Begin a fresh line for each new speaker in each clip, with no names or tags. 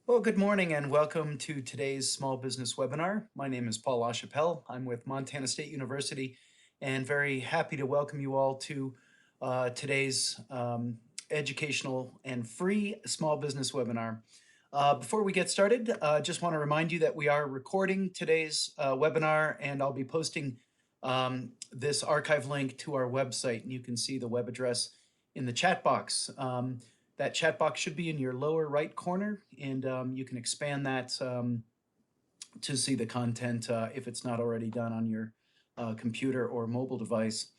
Well, good morning and welcome to today's small business webinar. My name is Paul LaChapelle. I'm with Montana State University and very happy to welcome you all to today's educational and free small business webinar. Before we get started, just want to remind you that we are recording today's webinar, and I'll be posting this archive link to our website, and you can see the web address in the chat box. That chat box should be in your lower right corner, and you can expand that to see the content if it's not already done on your computer or mobile device.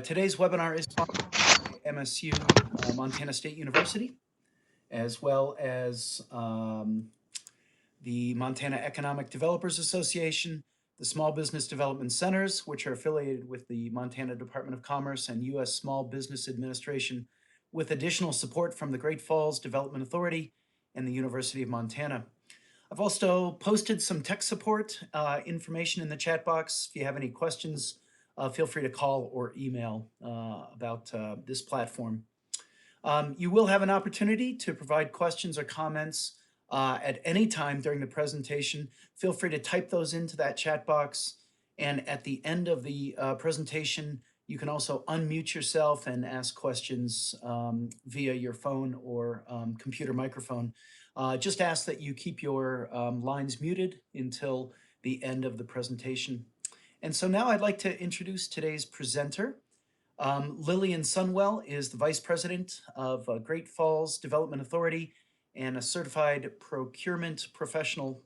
Today's webinar is sponsored by MSU, Montana State University, as well as the Montana Economic Developers Association, the Small Business Development Centers, which are affiliated with the Montana Department of Commerce and U.S. Small Business Administration, with additional support from the Great Falls Development Authority and the University of Montana. I've also posted some tech support information in the chat box. If you have any questions, feel free to call or email about this platform. You will have an opportunity to provide questions or comments at any time during the presentation. Feel free to type those into that chat box. And at the end of the presentation, you can also unmute yourself and ask questions via your phone or computer microphone. Just ask that you keep your lines muted until the end of the presentation. And so now I'd like to introduce today's presenter. Lillian Sunwell is the Vice President of Great Falls Development Authority and a certified procurement professional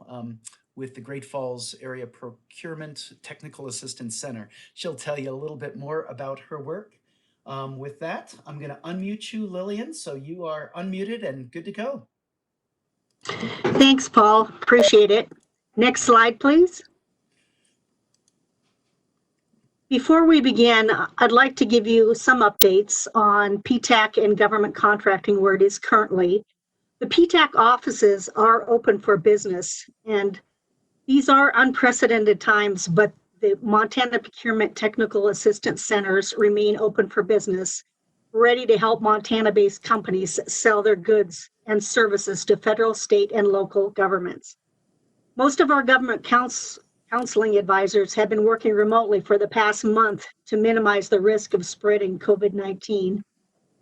with the Great Falls Area Procurement Technical Assistance Center. She'll tell you a little bit more about her work. With that, I'm going to unmute you, Lillian, so you are unmuted and good to go.
Thanks, Paul. Appreciate it. Next slide, please. Before we begin, I'd like to give you some updates on PTAC and government contracting where it is currently. The PTAC offices are open for business, and these are unprecedented times, but the Montana Procurement Technical Assistance Centers remain open for business, ready to help Montana-based companies sell their goods and services to federal, state, and local governments. Most of our government counseling advisors have been working remotely for the past month to minimize the risk of spreading COVID-19.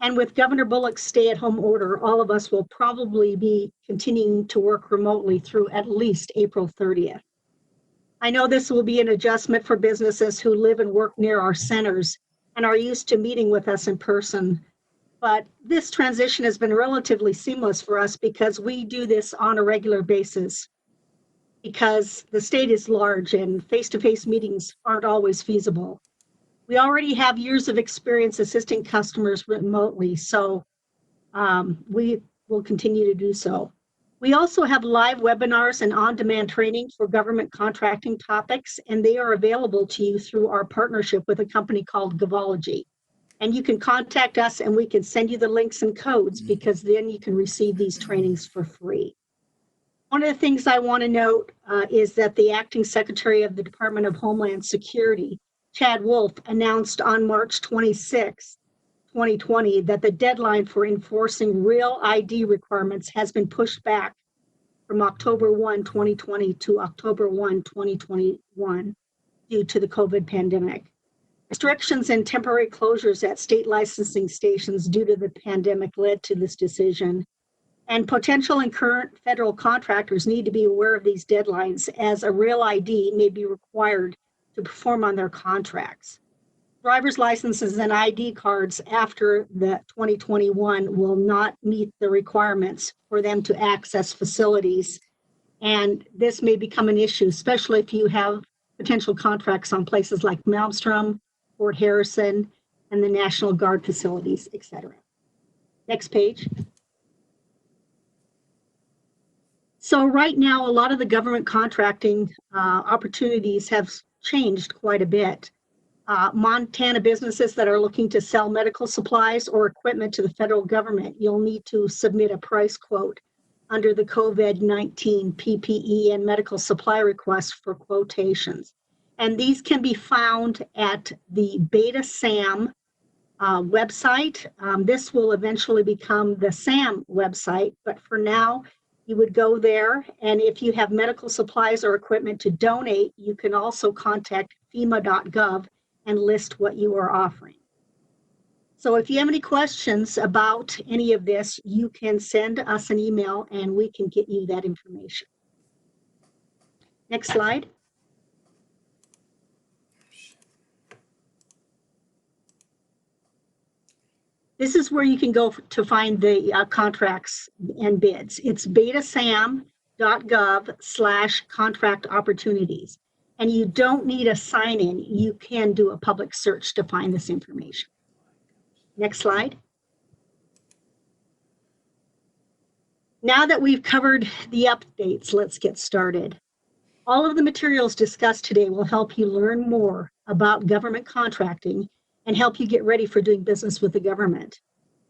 And with Governor Bullock's stay-at-home order, all of us will probably be continuing to work remotely through at least April 30th. I know this will be an adjustment for businesses who live and work near our centers and are used to meeting with us in person. But this transition has been relatively seamless for us because we do this on a regular basis, because the state is large and face-to-face meetings aren't always feasible. We already have years of experience assisting customers remotely, so we will continue to do so. We also have live webinars and on-demand training for government contracting topics, and they are available to you through our partnership with a company called Gavology. And you can contact us and we can send you the links and codes, because then you can receive these trainings for free. One of the things I want to note is that the Acting Secretary of the Department of Homeland Security, Chad Wolf, announced on March 26, 2020, that the deadline for enforcing real ID requirements has been pushed back from October 1, 2020 to October 1, 2021 due to the COVID pandemic. Restrictions and temporary closures at state licensing stations due to the pandemic led to this decision. And potential and current federal contractors need to be aware of these deadlines, as a real ID may be required to perform on their contracts. Driver's licenses and ID cards after the 2021 will not meet the requirements for them to access facilities. And this may become an issue, especially if you have potential contracts on places like Malmstrom, Fort Harrison, and the National Guard facilities, et cetera. Next page. So right now, a lot of the government contracting opportunities have changed quite a bit. Montana businesses that are looking to sell medical supplies or equipment to the federal government, you'll need to submit a price quote under the COVID-19 PPE and medical supply requests for quotations. And these can be found at the Beta SAM website. This will eventually become the SAM website, but for now, You would go there, and if you have medical supplies or equipment to donate, you can also contact FEMA.gov and list what you are offering. So if you have any questions about any of this, you can send us an email and we can get you that information. Next slide. This is where you can go to find the contracts and bids. It's betasam.gov/contract opportunities. And you don't need a sign-in. You can do a public search to find this information. Next slide. Now that we've covered the updates, let's get started. All of the materials discussed today will help you learn more about government contracting and help you get ready for doing business with the government.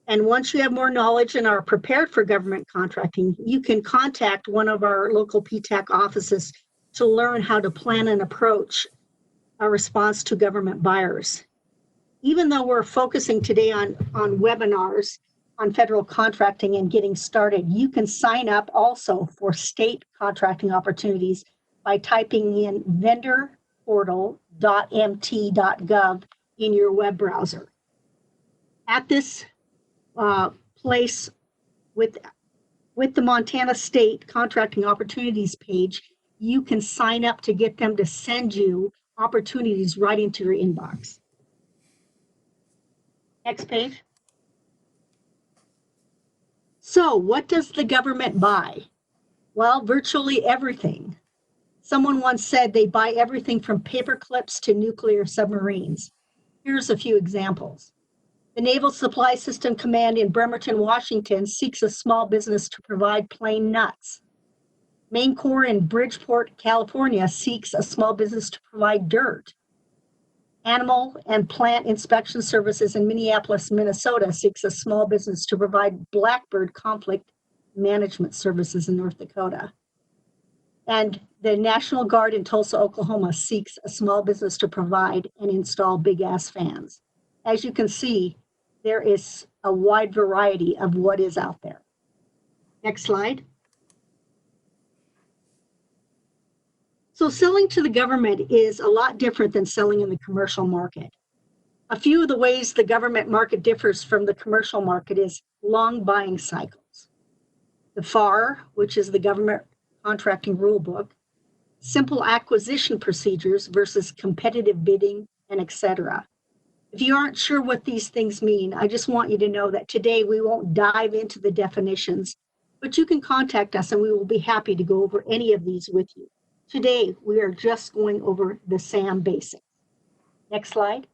And once you have more knowledge and are prepared for government contracting, you can contact one of our local PTAC offices to learn how to plan and approach a response to government buyers. Even though we're focusing today on webinars on federal contracting and getting started, you can sign up also for state contracting opportunities by typing in vendorportal.mt.gov in your web browser. At this place with the Montana State Contracting Opportunities page, you can sign up to get them to send you opportunities right into your inbox. Next page. So what does the government buy? Well, virtually everything. Someone once said they buy everything from paper clips to nuclear submarines. Here's a few examples. The Naval Supply System Command in Bremerton, Washington seeks a small business to provide plain nuts. Marine Corps in Bridgeport, California seeks a small business to provide dirt. Animal and Plant Inspection Services in Minneapolis, Minnesota seeks a small business to provide blackbird conflict management services in North Dakota. And the National Guard in Tulsa, Oklahoma seeks a small business to provide and install big ass fans. As you can see, there is a wide variety of what is out there. Next slide. So selling to the government is a lot different than selling in the commercial market. A few of the ways the government market differs from the commercial market is long buying cycles. The FAR, which is the government contracting rule book, simple acquisition procedures versus competitive bidding, and etc. If you aren't sure what these things mean, I just want you to know that today we won't dive into the definitions, but you can contact us and we will be happy to go over any of these with you. Today, we are just going over the SAM basics. Next slide.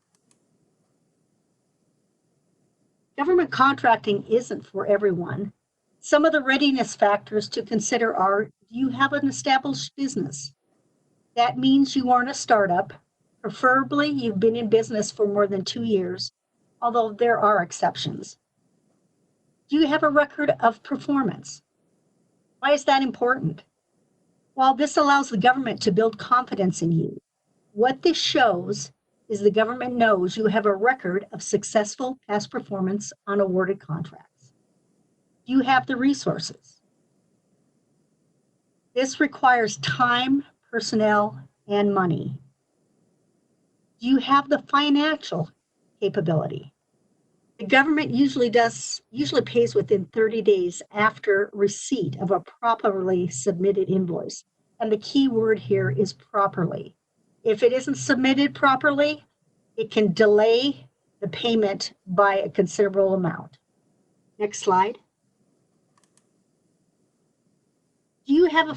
Government contracting isn't for everyone. Some of the readiness factors to consider are, do you have an established business? That means you aren't a startup. Preferably, you've been in business for more than 2 years, although there are exceptions. Do you have a record of performance? Why is that important? Well, this allows the government to build confidence in you. What this shows is the government knows you have a record of successful past performance on awarded contracts. Do you have the resources? This requires time, personnel, and money. Do you have the financial capability? The government usually pays within 30 days after receipt of a properly submitted invoice. And the key word here is properly. If it isn't submitted properly, it can delay the payment by a considerable amount. Next slide. Do you have a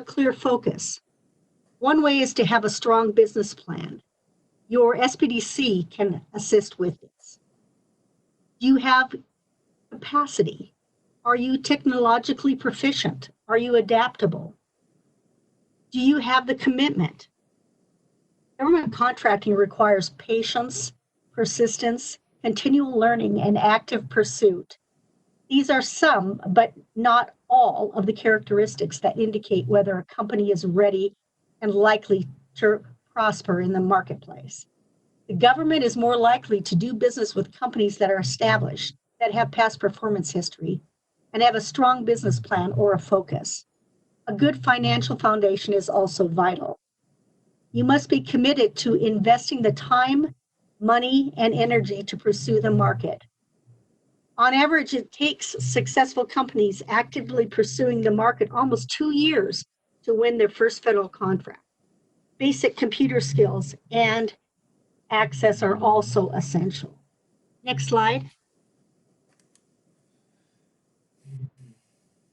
clear focus? One way is to have a strong business plan. Your SPDC can assist with this. Do you have capacity? Are you technologically proficient? Are you adaptable? Do you have the commitment? Government contracting requires patience, persistence, continual learning, and active pursuit. These are some, but not all, of the characteristics that indicate whether a company is ready and likely to prosper in the marketplace. The government is more likely to do business with companies that are established, that have past performance history, and have a strong business plan or a focus. A good financial foundation is also vital. You must be committed to investing the time, money, and energy to pursue the market. On average, it takes successful companies actively pursuing the market almost 2 years to win their first federal contract. Basic computer skills and access are also essential. Next slide.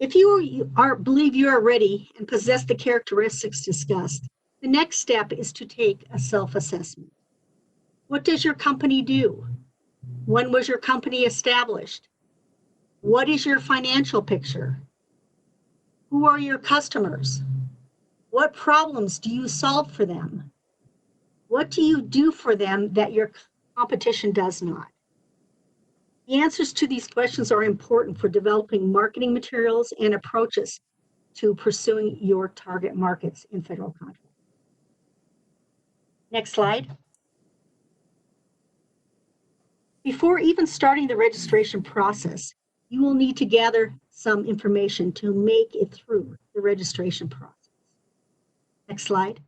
If believe you are ready and possess the characteristics discussed, the next step is to take a self-assessment. What does your company do? When was your company established? What is your financial picture? Who are your customers? What problems do you solve for them? What do you do for them that your competition does not? The answers to these questions are important for developing marketing materials and approaches to pursuing your target markets in federal contracting. Next slide. Before even starting the registration process, you will need to gather some information to make it through the registration process. Next slide.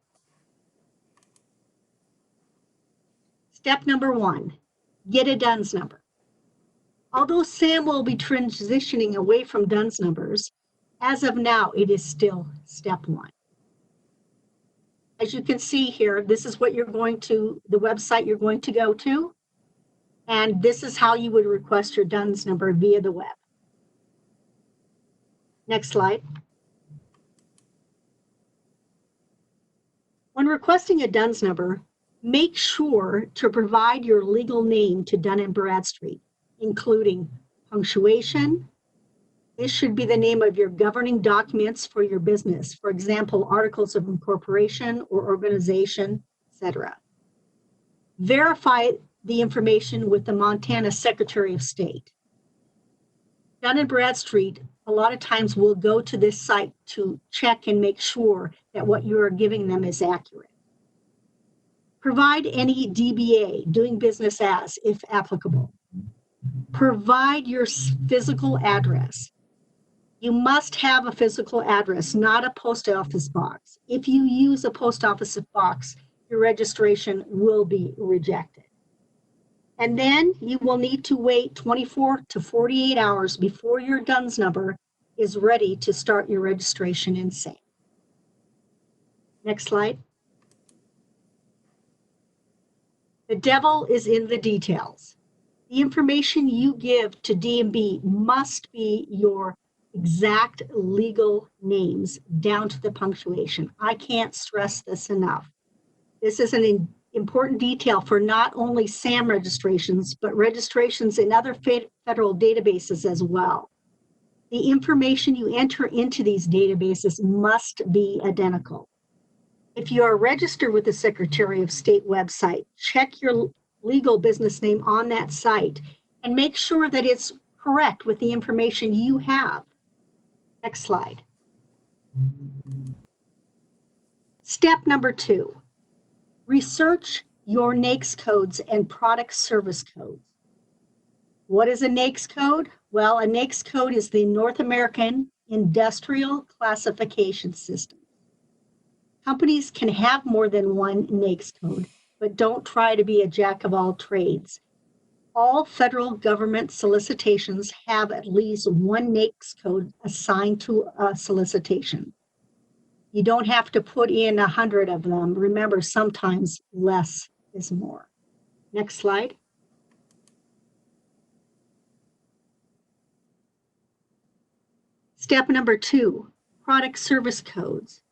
Step number 1, get a DUNS number. Although SAM will be transitioning away from DUNS numbers, as of now, it is still step 1. As you can see here, this is what the website you're going to go to, and this is how you would request your DUNS number via the web. Next slide. When requesting a DUNS number, make sure to provide your legal name to Dun & Bradstreet, including punctuation. This should be the name of your governing documents for your business, for example, articles of incorporation or organization, etc. Verify the information with the Montana Secretary of State. Dun & Bradstreet a lot of times will go to this site to check and make sure that what you are giving them is accurate. Provide any DBA, doing business as, if applicable. Provide your physical address. You must have a physical address, not a post office box. If you use a post office box, your registration will be rejected. And then you will need to wait 24 to 48 hours before your DUNS number is ready to start your registration in SAM. Next slide. The devil is in the details. The information you give to DMB must be your exact legal names down to the punctuation. I can't stress this enough. This is an important detail for not only SAM registrations, but registrations in other federal databases as well. The information you enter into these databases must be identical. If you are registered with the Secretary of State website, check your legal business name on that site and make sure that it's correct with the information you have. Next slide. Step number 2, research your NAICS codes and product service codes. What is a NAICS code? Well, a NAICS code is the North American Industrial Classification System. Companies can have more than one NAICS code, but don't try to be a jack of all trades. All federal government solicitations have at least one NAICS code assigned to a solicitation. You don't have to put in 100 of them. Remember, sometimes less is more. Next slide. Step number 2, product service codes.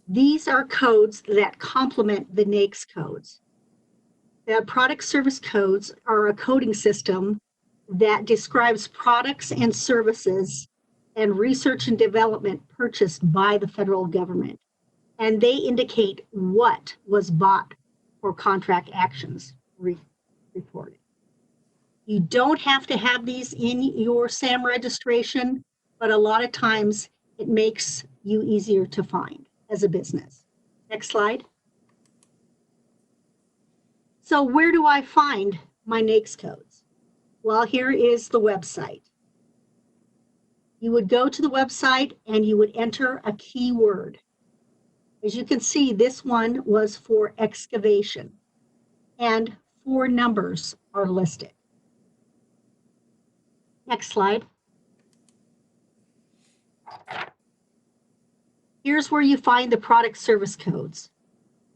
These are codes that complement the NAICS codes. The product service codes are a coding system that describes products and services and research and development purchased by the federal government. And they indicate what was bought for contract actions reported. You don't have to have these in your SAM registration, but a lot of times it makes you easier to find as a business. Next slide. So where do I find my NAICS codes? Well, here is the website. You would go to the website and you would enter a keyword. As you can see, this one was for excavation, and 4 numbers are listed. Next slide. Here's where you find the product service codes.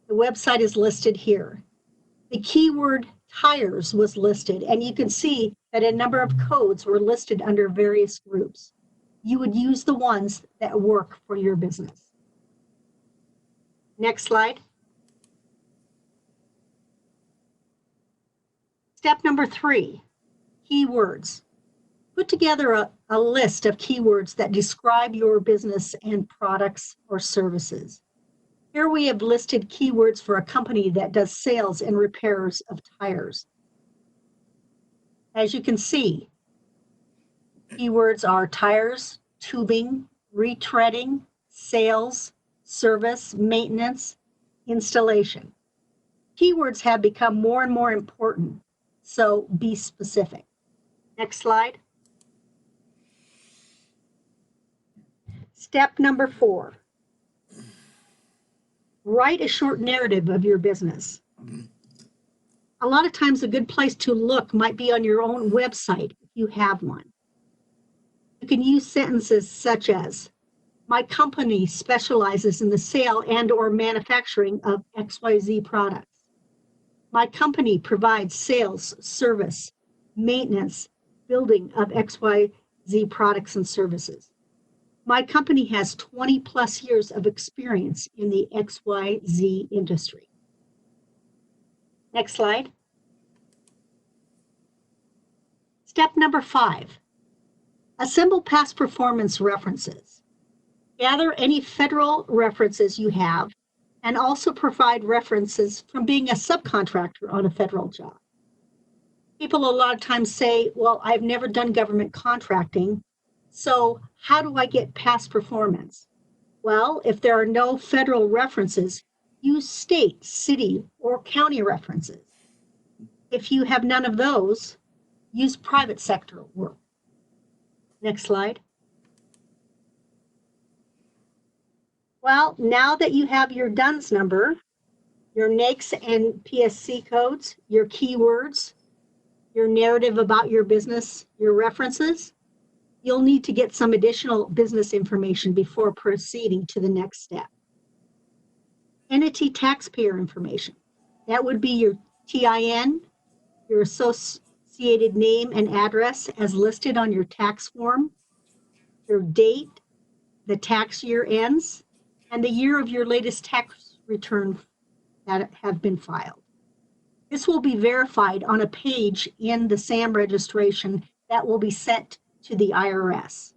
The website is listed here. The keyword tires was listed, and you can see that a number of codes were listed under various groups. You would use the ones that work for your business. Next slide. Step number 3, keywords. Put together a list of keywords that describe your business and products or services. Here we have listed keywords for a company that does sales and repairs of tires. As you can see, keywords are tires, tubing, retreading, sales, service, maintenance, installation. Keywords have become more and more important, so be specific. Next slide. Step number 4, write a short narrative of your business. A lot of times a good place to look might be on your own website if you have one. You can use sentences such as, my company specializes in the sale and or manufacturing of XYZ products. My company provides sales, service, maintenance, building of XYZ products and services. My company has 20 plus years of experience in the XYZ industry. Next slide. Step number 5, assemble past performance references. Gather any federal references you have and also provide references from being a subcontractor on a federal job. People a lot of times say, well, I've never done government contracting, so how do I get past performance? Well, if there are no federal references, use state, city, or county references. If you have none of those, use private sector work. Next slide. Well, now that you have your DUNS number, your NAICS and PSC codes, your keywords, your narrative about your business, your references, you'll need to get some additional business information before proceeding to the next step. Entity taxpayer information. That would be your TIN, your associated name and address as listed on your tax form, your date, the tax year ends, and the year of your latest tax return that have been filed. This will be verified on a page in the SAM registration that will be sent to the IRS.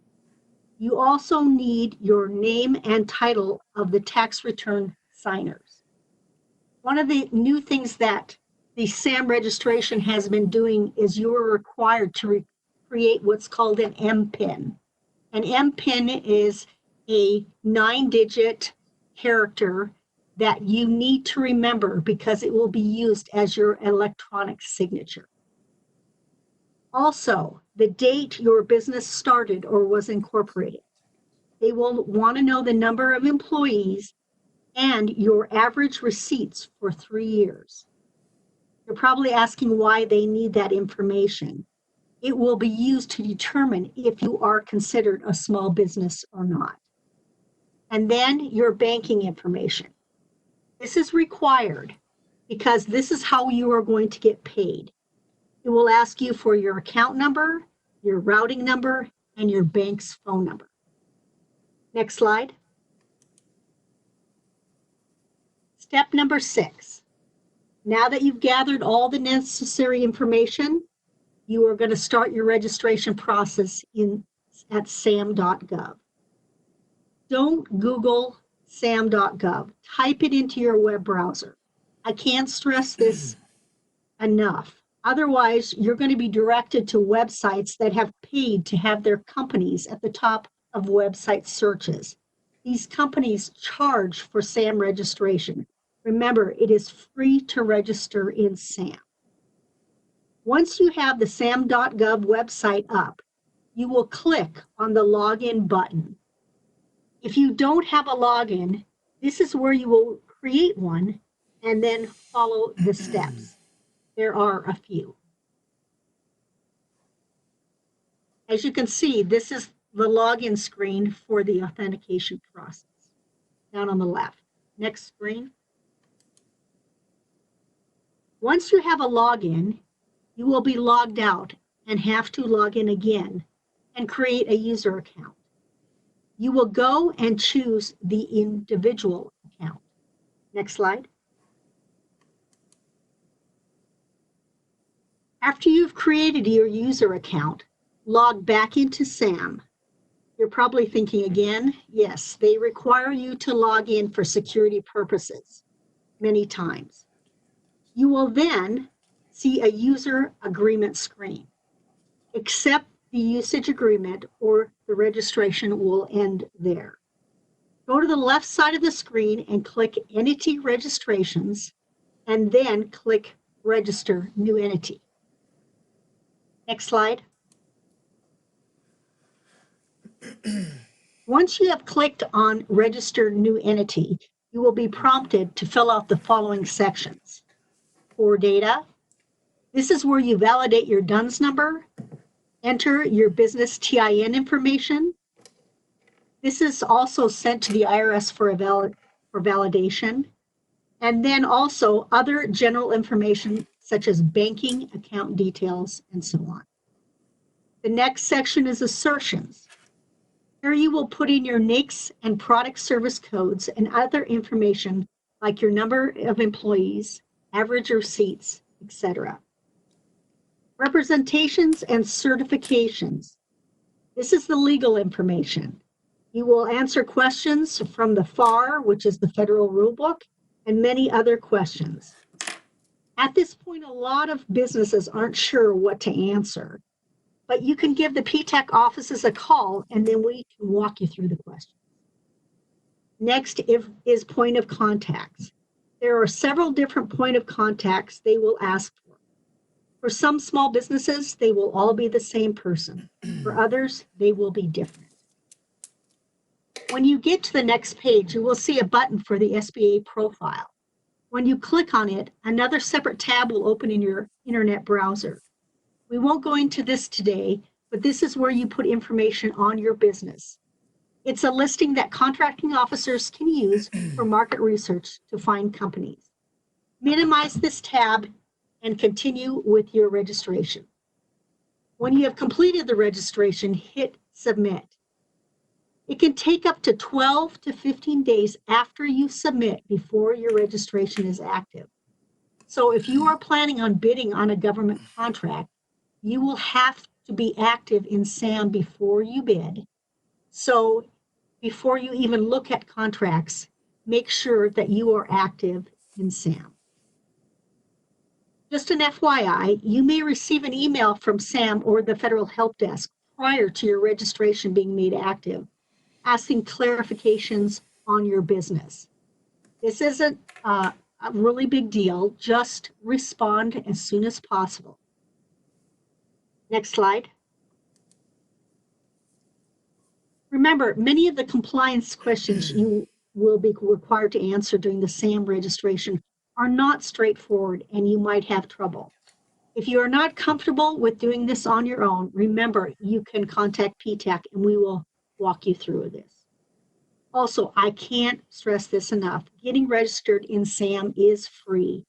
You also need your name and title of the tax return signers. One of the new things that the SAM registration has been doing is you are required to create what's called an MPIN. An MPIN is a 9-digit character that you need to remember because it will be used as your electronic signature. Also, the date your business started or was incorporated. They will want to know the number of employees and your average receipts for 3 years. You're probably asking why they need that information. It will be used to determine if you are considered a small business or not. And then your banking information. This is required because this is how you are going to get paid. It will ask you for your account number, your routing number, and your bank's phone number. Next slide. Step number 6. Now that you've gathered all the necessary information, you are going to start your registration process at sam.gov. Don't Google sam.gov. Type it into your web browser. I can't stress this enough. Otherwise, you're going to be directed to websites that have paid to have their companies at the top of website searches. These companies charge for SAM registration. Remember, it is free to register in SAM. Once you have the sam.gov website up, you will click on the login button. If you don't have a login, this is where you will create one and then follow the steps. There are a few. As you can see, this is the login screen for the authentication process, down on the left. Next screen. Once you have a login, you will be logged out and have to log in again and create a user account. You will go and choose the individual account. Next slide. After you've created your user account, log back into SAM. You're probably thinking again, yes, they require you to log in for security purposes many times. You will then see a user agreement screen. Accept the usage agreement or the registration will end there. Go to the left side of the screen and click Entity Registrations, and then click Register New Entity. Next slide. Once you have clicked on Register New Entity, you will be prompted to fill out the following sections. For data, this is where you validate your DUNS number, enter your business TIN information. This is also sent to the IRS for validation. And then also other general information such as banking, account details, and so on. The next section is assertions. Here you will put in your NAICS and product service codes and other information like your number of employees, average receipts, etc. Representations and certifications. This is the legal information. You will answer questions from the FAR, which is the Federal Rulebook, and many other questions. At this point, a lot of businesses aren't sure what to answer, but you can give the PTAC offices a call and then we can walk you through the questions. Next is point of contacts. There are several different point of contacts they will ask for. For some small businesses, they will all be the same person. For others, they will be different. When you get to the next page, you will see a button for the SBA profile. When you click on it, another separate tab will open in your internet browser. We won't go into this today, but this is where you put information on your business. It's a listing that contracting officers can use for market research to find companies. Minimize this tab and continue with your registration. When you have completed the registration, hit submit. It can take up to 12 to 15 days after you submit before your registration is active. So if you are planning on bidding on a government contract, you will have to be active in SAM before you bid. So before you even look at contracts, make sure that you are active in SAM. Just an FYI, you may receive an email from SAM or the Federal Help Desk prior to your registration being made active, asking clarifications on your business. This isn't a really big deal. Just respond as soon as possible. Next slide. Remember, many of the compliance questions you will be required to answer during the SAM registration are not straightforward and you might have trouble. If you are not comfortable with doing this on your own, remember you can contact PTAC and we will walk you through this. Also, I can't stress this enough. Getting registered in SAM is free.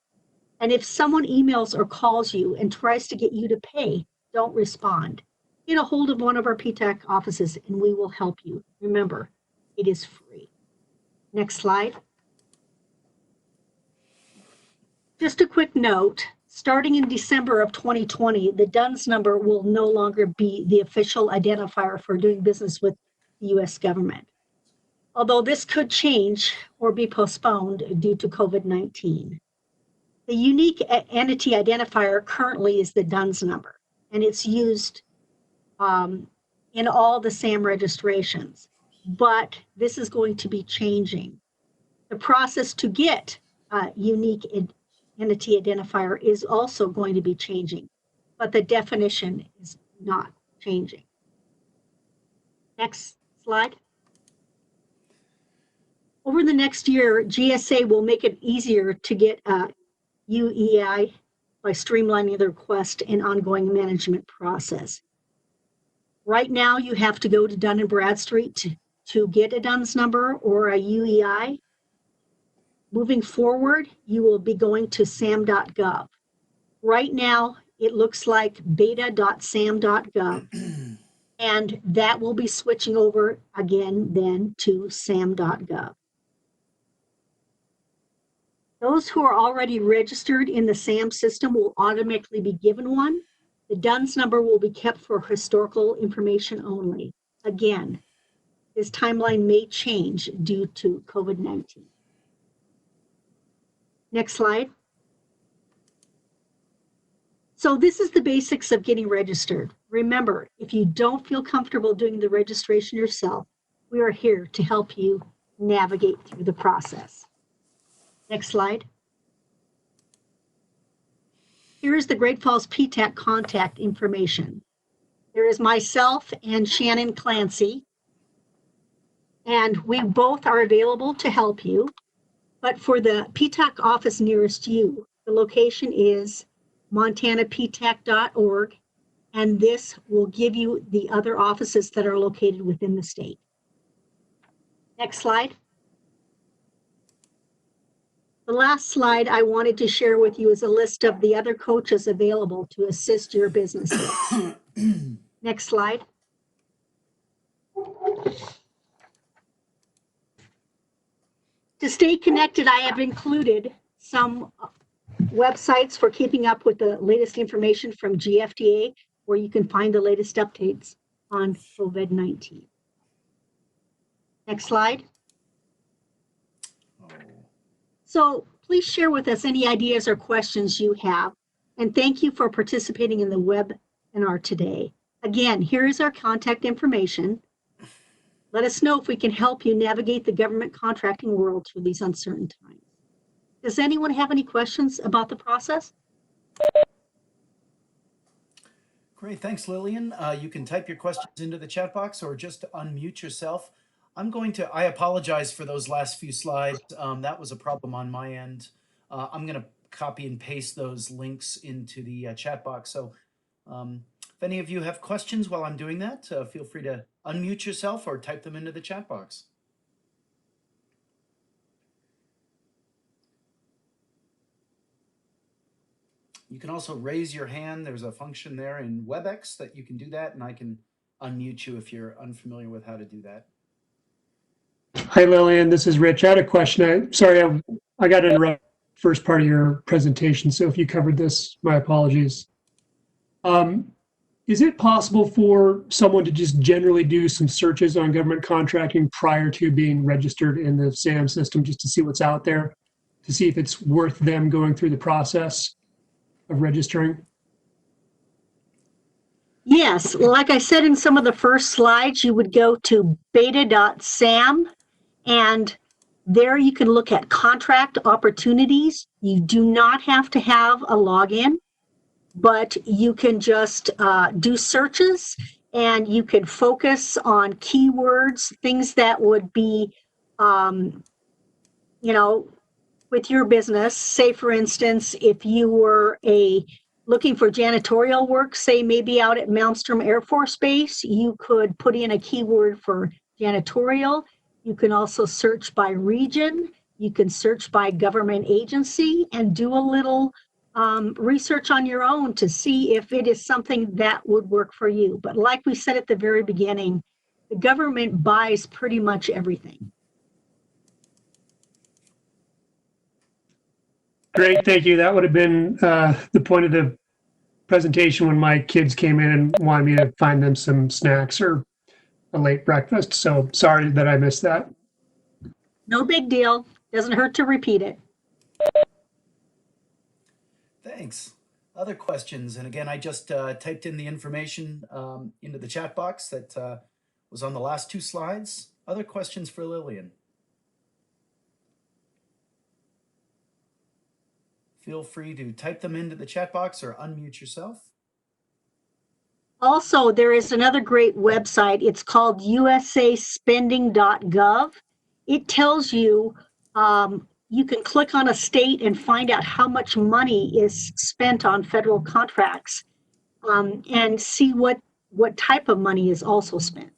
And if someone emails or calls you and tries to get you to pay, don't respond. Get a hold of one of our PTAC offices and we will help you. Remember, it is free. Next slide. Just a quick note, starting in December of 2020, the DUNS number will no longer be the official identifier for doing business with the US government. Although this could change or be postponed due to COVID-19. The unique entity identifier currently is the DUNS number, and it's used in all the SAM registrations, but this is going to be changing. The process to get a unique entity identifier is also going to be changing, but the definition is not changing. Next slide. Over the next year, GSA will make it easier to get a UEI by streamlining the request and ongoing management process. Right now, you have to go to Dun & Bradstreet to get a DUNS number or a UEI. Moving forward, you will be going to sam.gov. Right now, it looks like beta.sam.gov, and that will be switching over again then to sam.gov. Those who are already registered in the SAM system will automatically be given one. The DUNS number will be kept for historical information only. Again, this timeline may change due to COVID-19. Next slide. So this is the basics of getting registered. Remember, if you don't feel comfortable doing the registration yourself, we are here to help you navigate through the process. Next slide. Here is the Great Falls PTAC contact information. There is myself and Shannon Clancy, and we both are available to help you. But for the PTAC office nearest you, the location is montanaptac.org, and this will give you the other offices that are located within the state. Next slide. The last slide I wanted to share with you is a list of the other coaches available to assist your businesses. Next slide. To stay connected, I have included some websites for keeping up with the latest information from GFDA, where you can find the latest updates on COVID-19. Next slide. So please share with us any ideas or questions you have. And thank you for participating in the webinar today. Again, here is our contact information. Let us know if we can help you navigate the government contracting world through these uncertain times. Does anyone have any questions about the process?
Great, thanks, Lillian. You can type your questions into the chat box or just unmute yourself. I apologize for those last few slides. That was a problem on my end. I'm going to copy and paste those links into the chat box. So if any of you have questions while I'm doing that, feel free to unmute yourself or type them into the chat box. You can also raise your hand. There's a function there in WebEx that you can do that, and I can unmute you if you're unfamiliar with how to do that.
Hi, Lillian. This is Rich. I had a question. Sorry, I got to interrupt the first part of your presentation. So if you covered this, my apologies. Is it possible for someone to just generally do some searches on government contracting prior to being registered in the SAM system, just to see what's out there, to see if it's worth them going through the process of registering?
Yes, like I said in some of the first slides, you would go to beta.sam, and there you can look at contract opportunities. You do not have to have a login, but you can just do searches, and you can focus on keywords, things that would be, with your business. Say, for instance, if you were looking for janitorial work, say maybe out at Malmstrom Air Force Base, you could put in a keyword for janitorial. You can also search by region. You can search by government agency and do a little research on your own to see if it is something that would work for you. But like we said at the very beginning, the government buys pretty much everything.
Great, thank you. That would have been the point of the presentation when my kids came in and wanted me to find them some snacks or a late breakfast. So sorry that I missed that.
No big deal. Doesn't hurt to repeat it.
Thanks. Other questions? And again, I just typed in the information into the chat box that was on the last two slides. Other questions for Lillian? Feel free to type them into the chat box or unmute yourself.
Also, there is another great website. It's called usaspending.gov. It tells you, you can click on a state and find out how much money is spent on federal contracts, and see what type of money is also spent.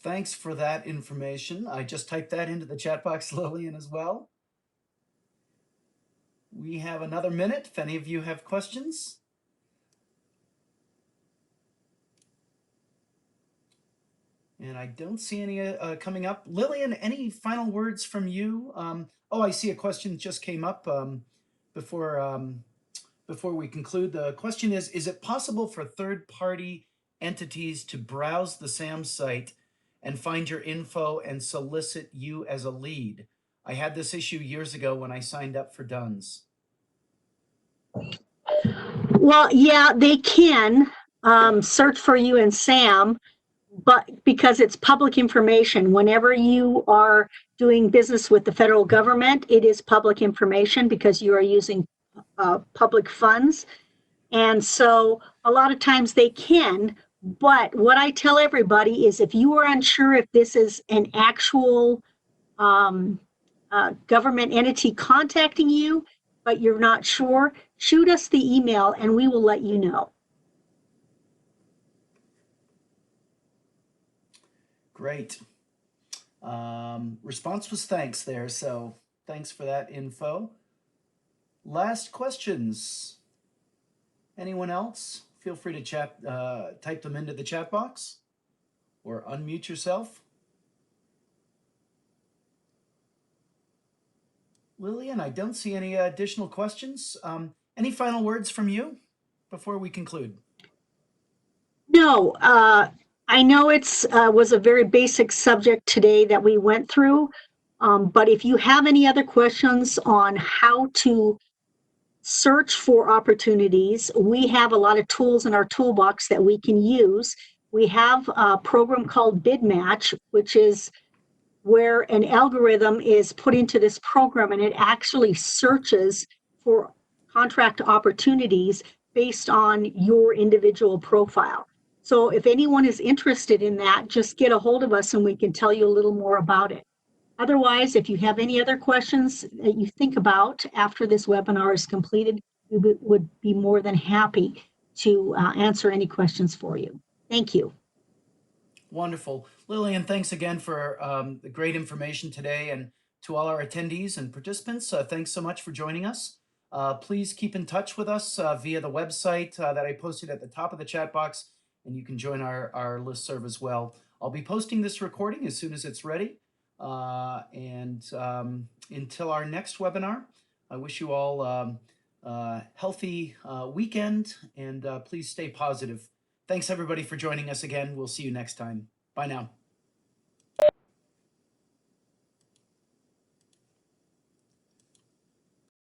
Thanks for that information. I just typed that into the chat box, Lillian, as well. We have another minute if any of you have questions. And I don't see any coming up. Lillian, any final words from you? Oh, I see a question just came up before we conclude. The question is it possible for third-party entities to browse the SAM site and find your info and solicit you as a lead? I had this issue years ago when I signed up for DUNS.
Well, yeah, they can search for you in SAM, but because it's public information, whenever you are doing business with the federal government, it is public information because you are using public funds. And so a lot of times they can, but what I tell everybody is if you are unsure if this is an actual government entity contacting you, but you're not sure, shoot us the email and we will let you know.
Great. Response was thanks there, so thanks for that info. Last questions. Anyone else? Feel free to type them into the chat box or unmute yourself. Lillian, I don't see any additional questions. Any final words from you before we conclude?
No, I know it's was a very basic subject today that we went through, but if you have any other questions on how to search for opportunities, we have a lot of tools in our toolbox that we can use. We have a program called Bid Match, which is where an algorithm is put into this program and it actually searches for contract opportunities based on your individual profile. So if anyone is interested in that, just get a hold of us and we can tell you a little more about it. Otherwise, if you have any other questions that you think about after this webinar is completed, we would be more than happy to answer any questions for you. Thank you.
Wonderful. Lillian, thanks again for the great information today, and to all our attendees and participants, thanks so much for joining us. Please keep in touch with us via the website that I posted at the top of the chat box, and you can join our listserv as well. I'll be posting this recording as soon as it's ready. Until our next webinar, I wish you all a healthy weekend, and please stay positive. Thanks everybody for joining us again. We'll see you next time. Bye now.